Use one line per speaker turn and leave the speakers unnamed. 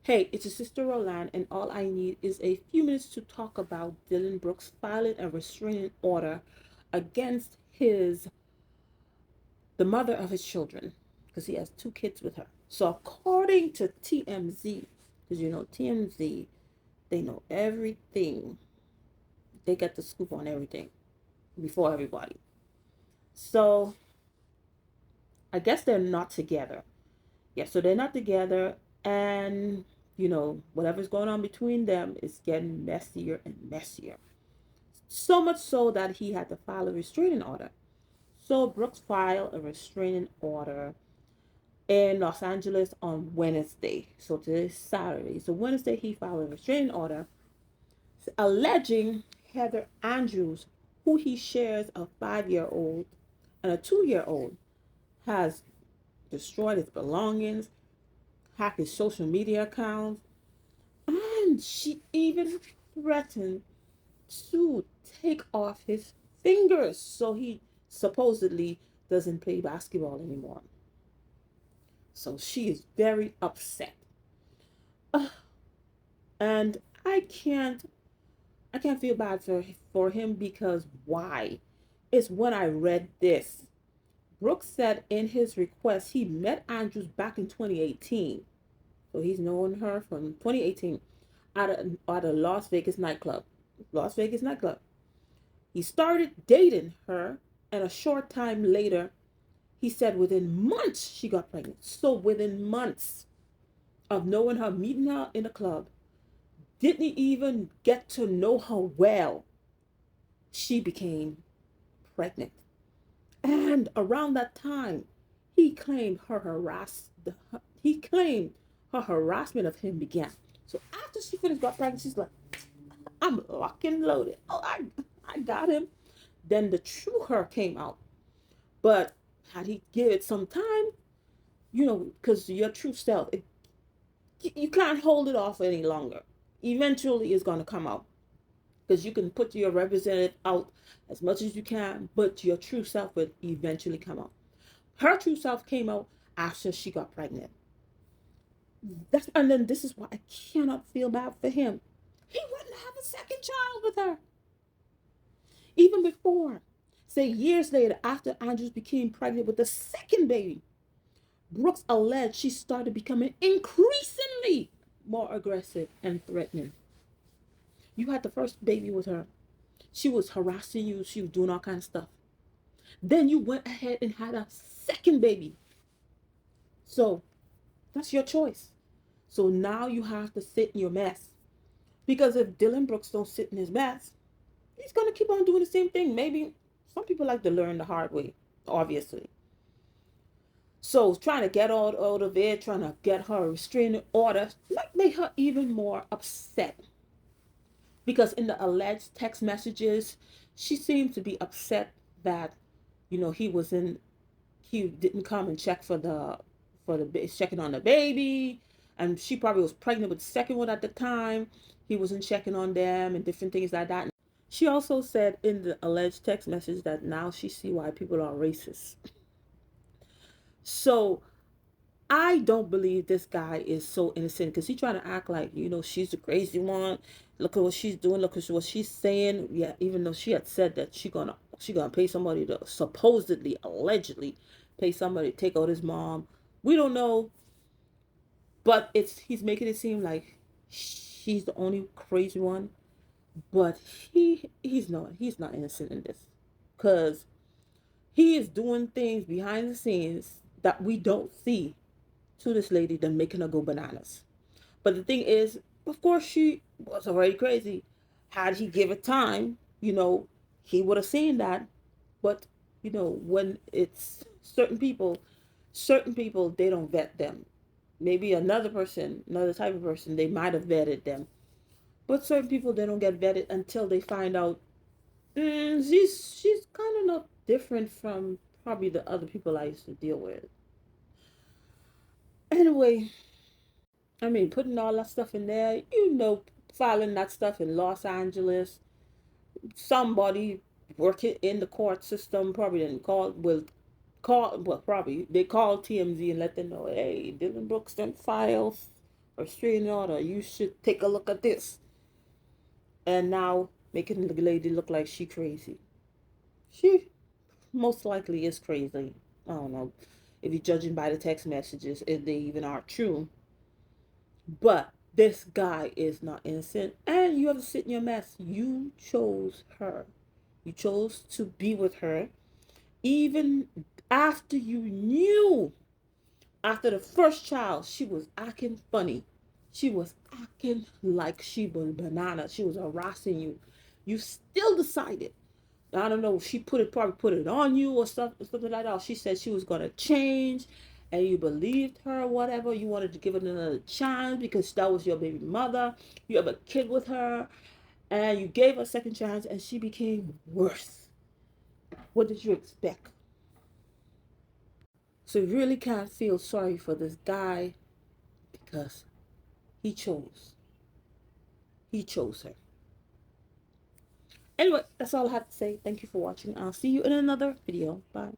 Hey, it's your sister Rolande, and all I need is a few minutes to talk about Dillon Brooks filing a restraining order against the mother of his children, because he has two kids with her. So according to TMZ, because you know TMZ, they know everything. They get the scoop on everything before everybody. So I guess they're not together. Yeah, so they're not together, and whatever's going on between them is getting messier and messier. So much so that he had to file a restraining order. So Brooks filed a restraining order in Los Angeles on Wednesday. So today's Saturday. So Wednesday he filed a restraining order alleging Heather Andrews, who he shares a 5-year-old and a 2-year-old, has destroyed his belongings, hacked his social media accounts, and she even threatened to take off his fingers so he supposedly doesn't play basketball anymore. So she is very upset. Uh, and I can't feel bad for him, because why? It's when I read this. Brooks said in his request he met Andrews back in 2018. So he's known her from 2018 at a Las Vegas nightclub. Las Vegas nightclub. He started dating her, and a short time later, he said within months she got pregnant. So within months of knowing her, meeting her in a club, didn't even get to know her well, she became pregnant. And around that time, he claimed her harassment of him began. So after she finished got pregnant, she's like, I'm locked and loaded. Oh, I got him. Then the true her came out. But had he give it some time, because your true self, you can't hold it off any longer. Eventually, it's going to come out, because you can put your representative out as much as you can, but your true self will eventually come out. Her true self came out after she got pregnant. And then this is why I cannot feel bad for him. He wouldn't have a second child with her, even before. Say years later, after Andrews became pregnant with the second baby, Brooks alleged she started becoming increasingly more aggressive and threatening. You had the first baby with her. She was harassing you. She was doing all kinds of stuff. Then you went ahead and had a second baby. So that's your choice. So now you have to sit in your mess. Because if Dillon Brooks don't sit in his mess, he's going to keep on doing the same thing. Maybe some people like to learn the hard way, obviously. So trying to get out of it, trying to get her a restraining order, might make her even more upset. Because in the alleged text messages, she seemed to be upset that, he didn't come and check for the checking on the baby, and she probably was pregnant with the second one at the time. He wasn't checking on them and different things like that. She also said in the alleged text message that now she see why people are racist. So I don't believe this guy is so innocent, because he's trying to act like, she's the crazy one. Look at what she's doing. Look at what she's saying. Yeah, even though she had said that she gonna pay somebody to supposedly, allegedly, pay somebody to take out his mom. We don't know, but he's making it seem like she's the only crazy one. But he's not innocent in this, because he is doing things behind the scenes that we don't see to this lady, then making her go bananas. But the thing is, of course, she was already crazy. Had he given time, he would have seen that. But when it's certain people, they don't vet them. Maybe another person, another type of person, they might have vetted them. But certain people, they don't get vetted until they find out, she's kind of not different from probably the other people I used to deal with. Anyway, I mean, putting all that stuff in there, filing that stuff in Los Angeles, somebody working in the court system probably didn't call, well, probably they called TMZ and let them know, hey, Dillon Brooks didn't file restraining order. You should take a look at this. And now making the lady look like she crazy. She most likely is crazy. I don't know if you're judging by the text messages, if they even are true. But this guy is not innocent, and you have to sit in your mess. You chose her. You chose to be with her, even after you knew. After the first child, she was acting funny. She was acting like she was banana. She was harassing you. You still decided. I don't know. She probably put it on you or something like that. She said she was gonna change, and you believed her. Whatever. You wanted to give it another chance because that was your baby mother. You have a kid with her, and you gave her a second chance, and she became worse. What did you expect? So you really can't feel sorry for this guy because he chose. He chose her. Anyway, that's all I have to say. Thank you for watching. I'll see you in another video. Bye.